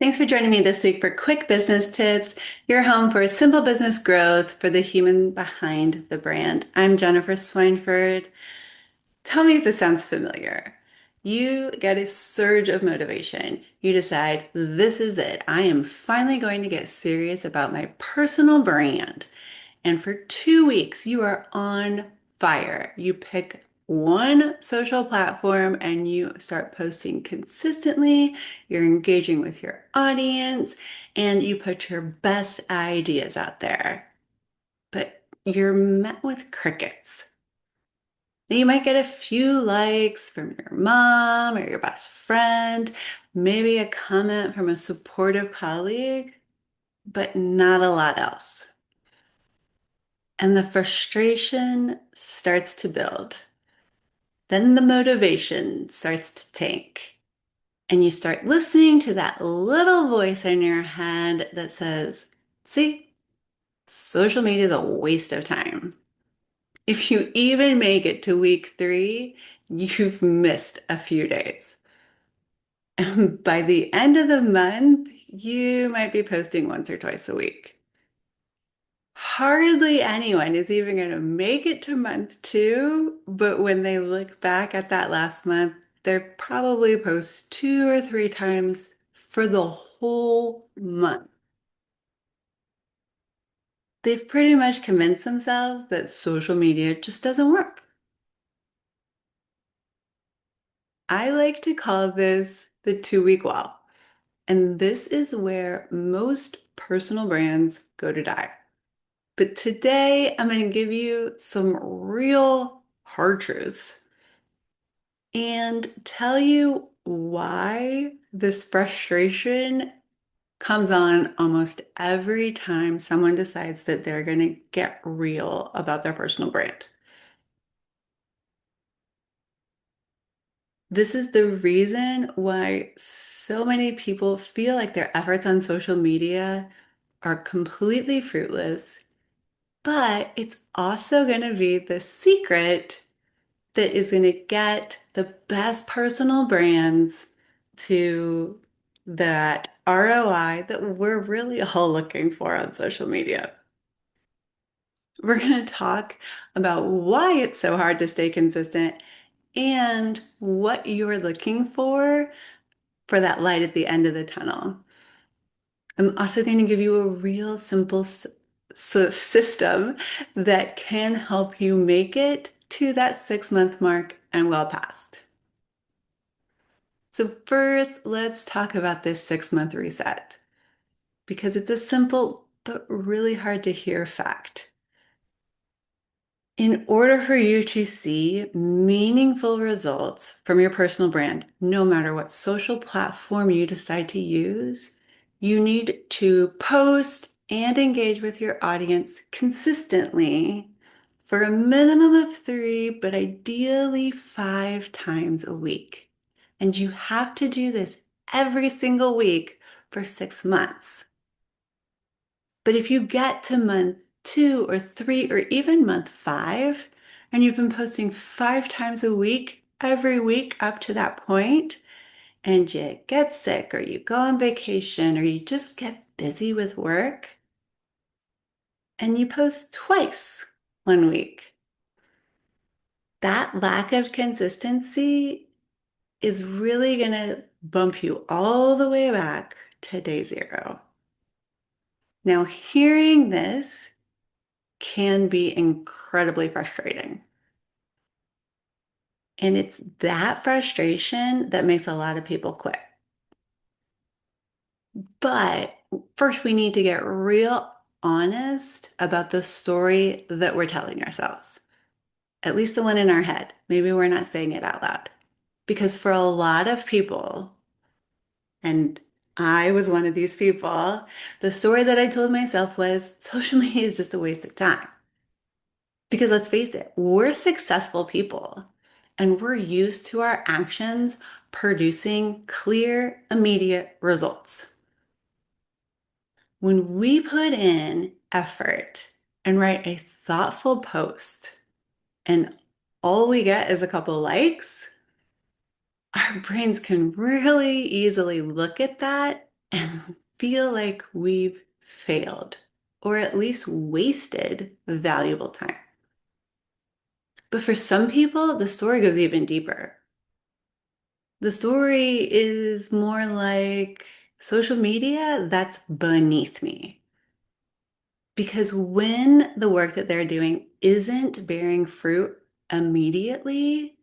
Thanks for joining me this week for Quick Business Tips, your home for simple business growth for the human behind the brand. I'm Jennifer Swineford. Tell me if this sounds familiar. You get a surge of motivation. You decide, this is it. I am finally going to get serious about my personal brand. And for 2 weeks, you are on fire. You pick one social platform and you start posting consistently. You're engaging with your audience and you put your best ideas out there. But you're met with crickets. You might get a few likes from your mom or your best friend, maybe a comment from a supportive colleague, but not a lot else. And the frustration starts to build. Then the motivation starts to tank. And you start listening to that little voice in your head that says, see, social media is a waste of time. If you even make it to week 3, you've missed a few days. And by the end of the month, you might be posting once or twice a week. Hardly anyone is even going to make it to month 2, but when they look back at that last month, they'll probably post 2 or 3 times for the whole month. They've pretty much convinced themselves that social media just doesn't work. I like to call this the 2 week wall. And this is where most personal brands go to die. But today I'm going to give you some real hard truths and tell you why this frustration comes on almost every time someone decides that they're going to get real about their personal brand. This is the reason why so many people feel like their efforts on social media are completely fruitless, but it's also going to be the secret that is going to get the best personal brands to that ROI that we're really all looking for on social media. We're going to talk about why it's so hard to stay consistent and what you're looking for that light at the end of the tunnel. I'm also going to give you a real simple system that can help you make it to that 6 month mark and well past. So first, let's talk about this 6 month reset because it's a simple but really hard to hear fact. In order for you to see meaningful results from your personal brand, no matter what social platform you decide to use, you need to post and engage with your audience consistently for a minimum of 3, but ideally 5 times a week. And you have to do this every single week for 6 months. But if you get to month 2 or 3 or even month 5, and you've been posting 5 times a week, every week up to that point, and you get sick or you go on vacation or you just get busy with work and you post twice one week, that lack of consistency is really going to bump you all the way back to day 0. Now, hearing this can be incredibly frustrating. And it's that frustration that makes a lot of people quit. But first, we need to get real honest about the story that we're telling ourselves, at least the one in our head. Maybe we're not saying it out loud. Because for a lot of people, and I was one of these people, the story that I told myself was social media is just a waste of time. Because let's face it, we're successful people and we're used to our actions producing clear, immediate results. When we put in effort and write a thoughtful post and all we get is a couple likes, our brains can really easily look at that and feel like we've failed or at least wasted valuable time. But for some people, the story goes even deeper. The story is more like social media that's beneath me. Because when the work that they're doing isn't bearing fruit immediately,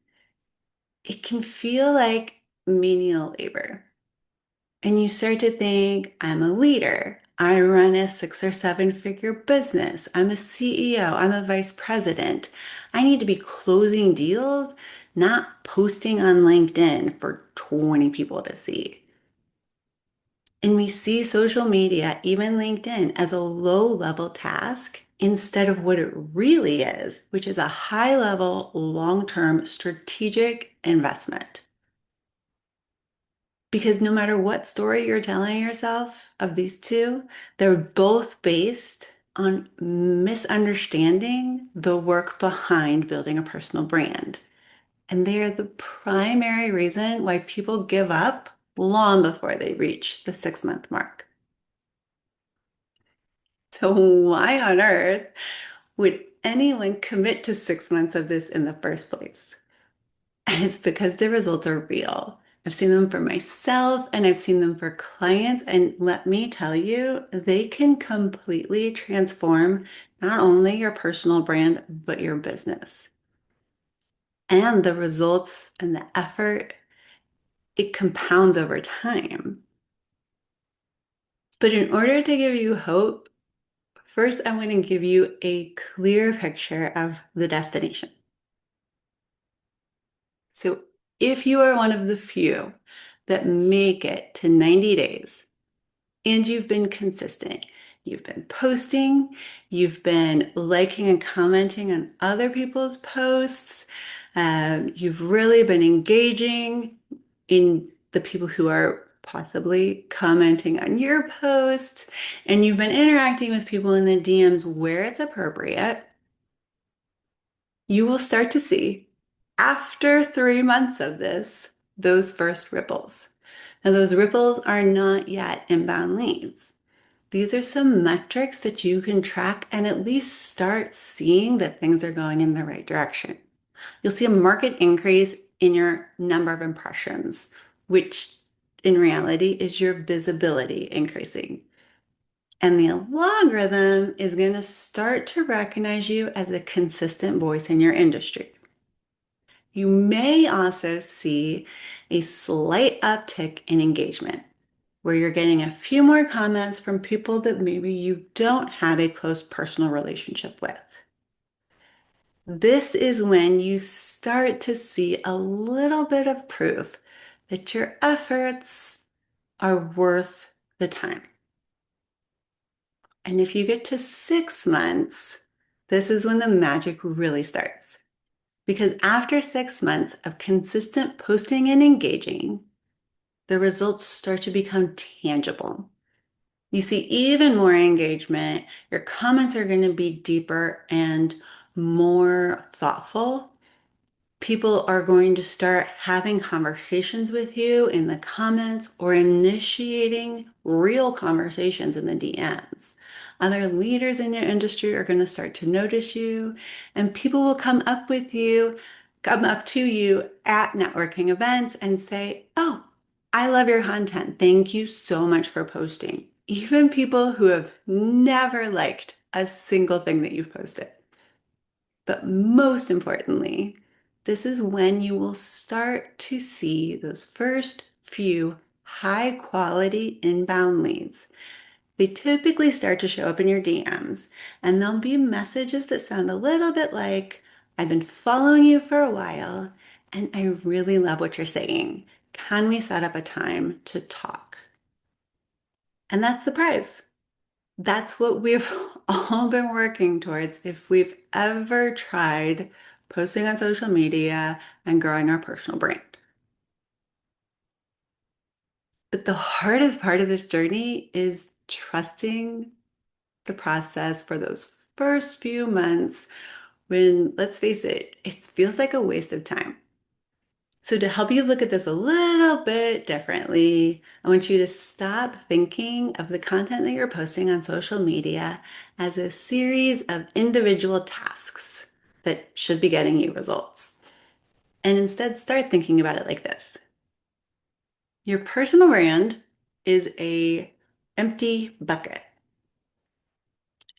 it can feel like menial labor. And you start to think, I'm a leader. I run a 6 or 7 figure business. I'm a CEO. I'm a vice president. I need to be closing deals, not posting on LinkedIn for 20 people to see. And we see social media, even LinkedIn, as a low level task instead of what it really is, which is a high level, long term strategic investment. Because no matter what story you're telling yourself of these two, they're both based on misunderstanding the work behind building a personal brand. And they are the primary reason why people give up long before they reach the 6 month mark. So, why on earth would anyone commit to 6 months of this in the first place? And it's because the results are real. I've seen them for myself and I've seen them for clients. And let me tell you, they can completely transform not only your personal brand, but your business. And the results and the effort, it compounds over time. But in order to give you hope, first I want to give you a clear picture of the destination. So if you are one of the few that make it to 90 days and you've been consistent, you've been posting, you've been liking and commenting on other people's posts, you've really been engaging in the people who are possibly commenting on your posts, and you've been interacting with people in the DMs where it's appropriate, you will start to see after 3 months of this, those first ripples. Now, those ripples are not yet inbound leads. These are some metrics that you can track and at least start seeing that things are going in the right direction. You'll see a market increase in your number of impressions, which in reality is your visibility increasing. And the algorithm is going to start to recognize you as a consistent voice in your industry. You may also see a slight uptick in engagement, where you're getting a few more comments from people that maybe you don't have a close personal relationship with. This is when you start to see a little bit of proof that your efforts are worth the time. And if you get to 6 months, this is when the magic really starts. Because after 6 months of consistent posting and engaging, the results start to become tangible. You see even more engagement. Your comments are going to be deeper and more thoughtful. People are going to start having conversations with you in the comments or initiating real conversations in the DMs. Other leaders in your industry are going to start to notice you, and people will come up to you at networking events and say, "Oh, I love your content. Thank you so much for posting." Even people who have never liked a single thing that you've posted. But most importantly, this is when you will start to see those first few high quality inbound leads. They typically start to show up in your DMs, and there'll be messages that sound a little bit like, I've been following you for a while, and I really love what you're saying. Can we set up a time to talk? And that's the prize. That's what we've all been working towards if we've ever tried posting on social media and growing our personal brand. But the hardest part of this journey is trusting the process for those first few months when, let's face it, it feels like a waste of time. So, to help you look at this a little bit differently, I want you to stop thinking of the content that you're posting on social media as a series of individual tasks that should be getting you results. And instead, start thinking about it like this. Your personal brand is a empty bucket.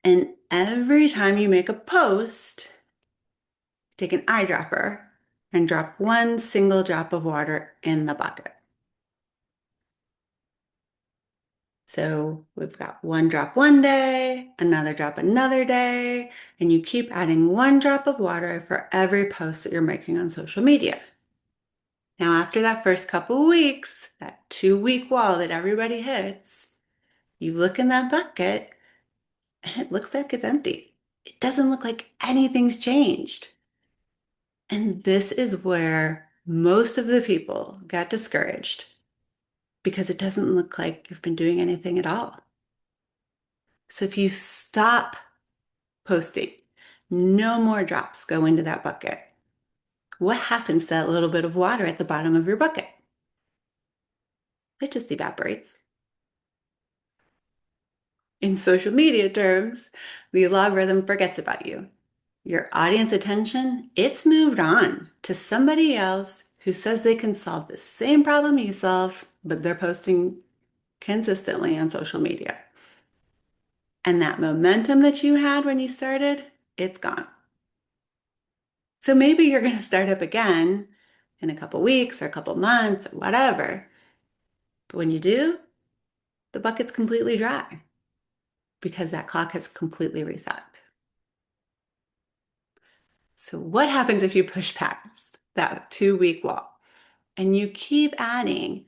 And every time you make a post, take an eyedropper and drop one single drop of water in the bucket. So we've got one drop one day, another drop another day, and you keep adding one drop of water for every post that you're making on social media. Now, after that first couple weeks, that 2 week wall that everybody hits, you look in that bucket and it looks like it's empty. It doesn't look like anything's changed. And this is where most of the people got discouraged because it doesn't look like you've been doing anything at all. So if you stop posting, no more drops go into that bucket. What happens to that little bit of water at the bottom of your bucket? It just evaporates. In social media terms, the algorithm forgets about you. Your audience attention, it's moved on to somebody else who says they can solve the same problem you solve, but they're posting consistently on social media. And that momentum that you had when you started, it's gone. So maybe you're going to start up again in a couple weeks or a couple months or whatever. But when you do, the bucket's completely dry because that clock has completely reset. So what happens if you push past that 2 week wall and you keep adding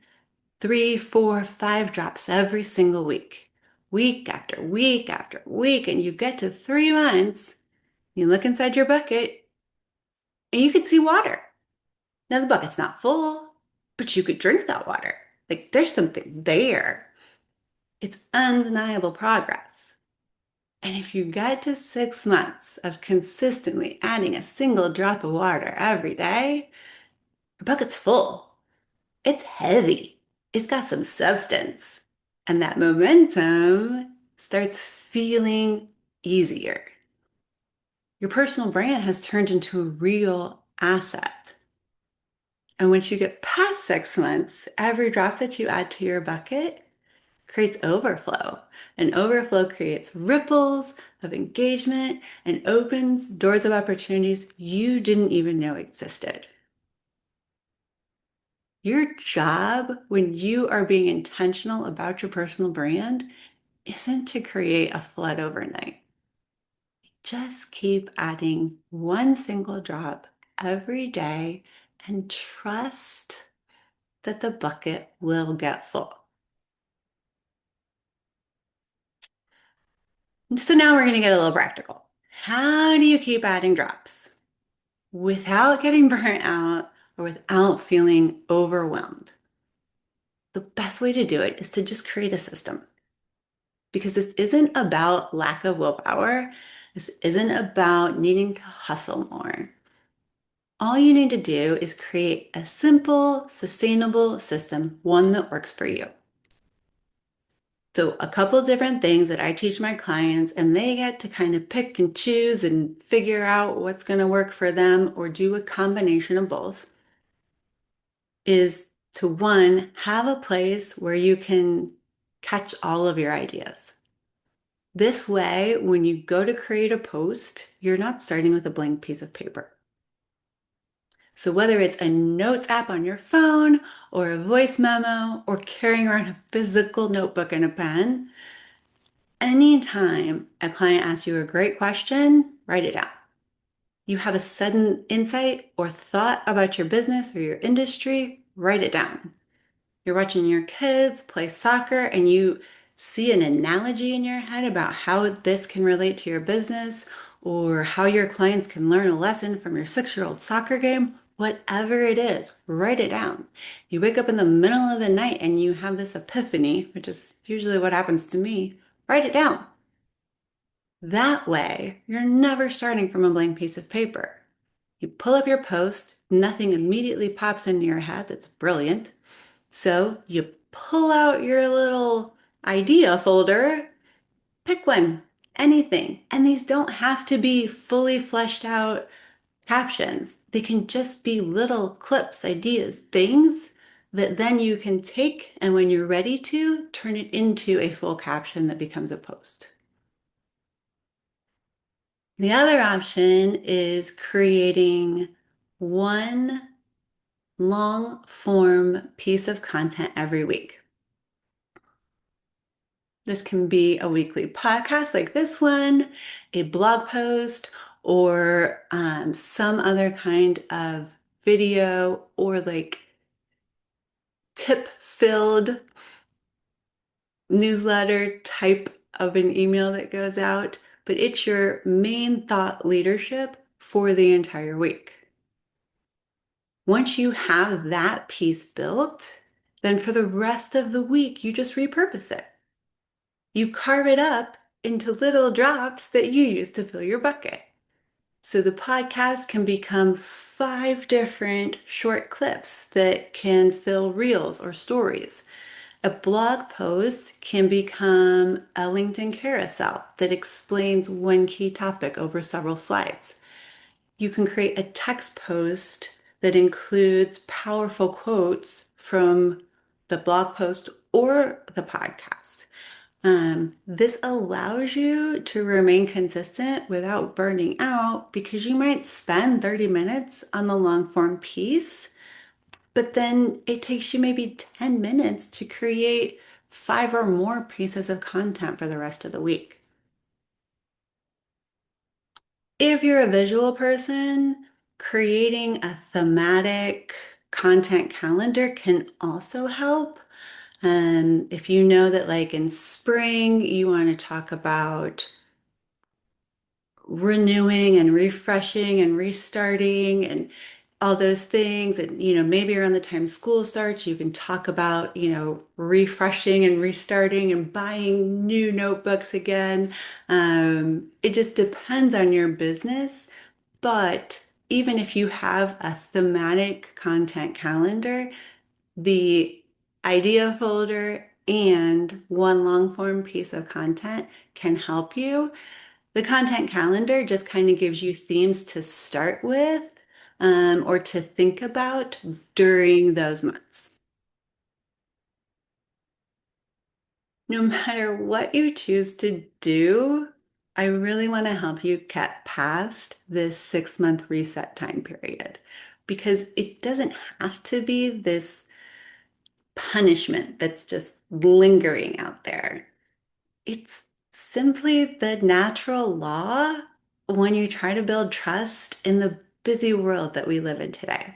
3, 4, 5 drops every single week, week after week after week, and you get to 3 months, you look inside your bucket and you can see water. Now the bucket's not full, but you could drink that water. Like there's something there. It's undeniable progress. And if you get to 6 months of consistently adding a single drop of water every day, your bucket's full. It's heavy. It's got some substance. And that momentum starts feeling easier. Your personal brand has turned into a real asset. And once you get past 6 months, every drop that you add to your bucket creates overflow. And overflow creates ripples of engagement and opens doors of opportunities you didn't even know existed. Your job when you are being intentional about your personal brand isn't to create a flood overnight. Just keep adding one single drop every day and trust that the bucket will get full. So now we're going to get a little practical. How do you keep adding drops without getting burnt out or without feeling overwhelmed? The best way to do it is to just create a system because this isn't about lack of willpower. This isn't about needing to hustle more. All you need to do is create a simple, sustainable system, one that works for you. So a couple different things that I teach my clients, and they get to kind of pick and choose and figure out what's going to work for them or do a combination of both, is to one, have a place where you can catch all of your ideas. This way, when you go to create a post, you're not starting with a blank piece of paper. So whether it's a notes app on your phone or a voice memo or carrying around a physical notebook and a pen, anytime a client asks you a great question, write it down. You have a sudden insight or thought about your business or your industry, write it down. You're watching your kids play soccer and you see an analogy in your head about how this can relate to your business or how your clients can learn a lesson from your 6-year-old soccer game, whatever it is, write it down. You wake up in the middle of the night and you have this epiphany, which is usually what happens to me, write it down. That way, you're never starting from a blank piece of paper. You pull up your post, nothing immediately pops into your head. That's brilliant. So you pull out your little idea folder, pick one, anything. And these don't have to be fully fleshed out captions. They can just be little clips, ideas, things that then you can take and when you're ready to, turn it into a full caption that becomes a post. The other option is creating one long form piece of content every week. This can be a weekly podcast like this one, a blog post, or some other kind of video or like tip filled newsletter type of an email that goes out, but it's your main thought leadership for the entire week. Once you have that piece built, then for the rest of the week, you just repurpose it. You carve it up into little drops that you use to fill your bucket. So the podcast can become 5 different short clips that can fill reels or stories. A blog post can become a LinkedIn carousel that explains one key topic over several slides. You can create a text post that includes powerful quotes from the blog post or the podcast. This allows you to remain consistent without burning out because you might spend 30 minutes on the long form piece, but then it takes you maybe 10 minutes to create 5 or more pieces of content for the rest of the week. If you're a visual person, creating a thematic content calendar can also help. If you know that, like in spring, you want to talk about renewing and refreshing and restarting and all those things, and maybe around the time school starts, you can talk about refreshing and restarting and buying new notebooks again. It just depends on your business, but even if you have a thematic content calendar, the idea folder and one long form piece of content can help you. The content calendar just kind of gives you themes to start with, or to think about during those months. No matter what you choose to do, I really want to help you get past this 6 month reset time period because it doesn't have to be this punishment that's just lingering out there. It's simply the natural law when you try to build trust in the busy world that we live in today.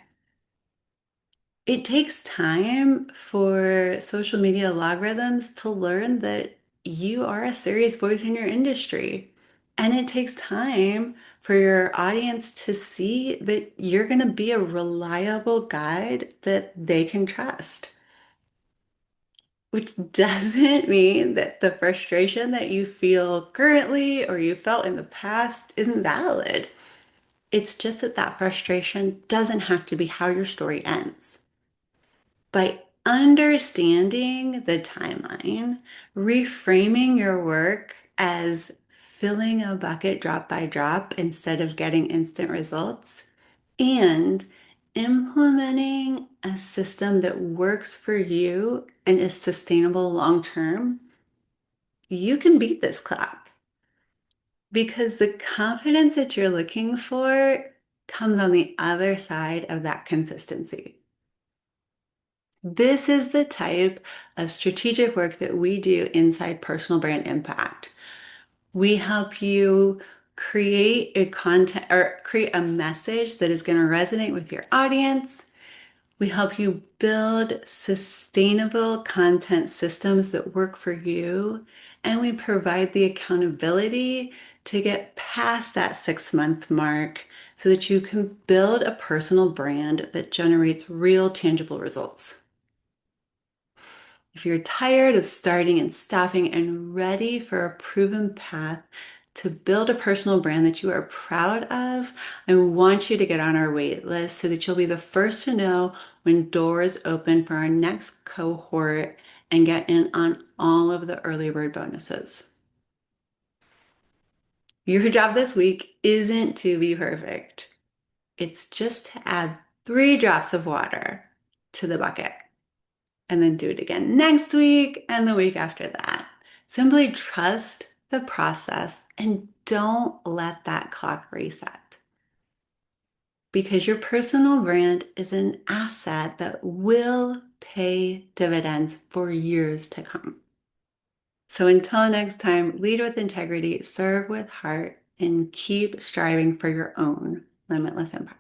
It takes time for social media algorithms to learn that you are a serious voice in your industry. And it takes time for your audience to see that you're going to be a reliable guide that they can trust. Which doesn't mean that the frustration that you feel currently or you felt in the past isn't valid. It's just that that frustration doesn't have to be how your story ends. By understanding the timeline, reframing your work as filling a bucket drop by drop instead of getting instant results, and implementing a system that works for you and is sustainable long term, you can beat this clock because the confidence that you're looking for comes on the other side of that consistency. This is the type of strategic work that we do inside Personal Brand Impact. We help you create a content or create a message that is going to resonate with your audience. We help you build sustainable content systems that work for you, and we provide the accountability to get past that 6 month mark so that you can build a personal brand that generates real tangible results. If you're tired of starting and stopping and ready for a proven path to build a personal brand that you are proud of. I want you to get on our wait list so that you'll be the first to know when doors open for our next cohort and get in on all of the early bird bonuses. Your job this week isn't to be perfect. It's just to add 3 drops of water to the bucket and then do it again next week and the week after that. Simply trust the process and don't let that clock reset because your personal brand is an asset that will pay dividends for years to come. So until next time, lead with integrity, serve with heart, and keep striving for your own limitless empire.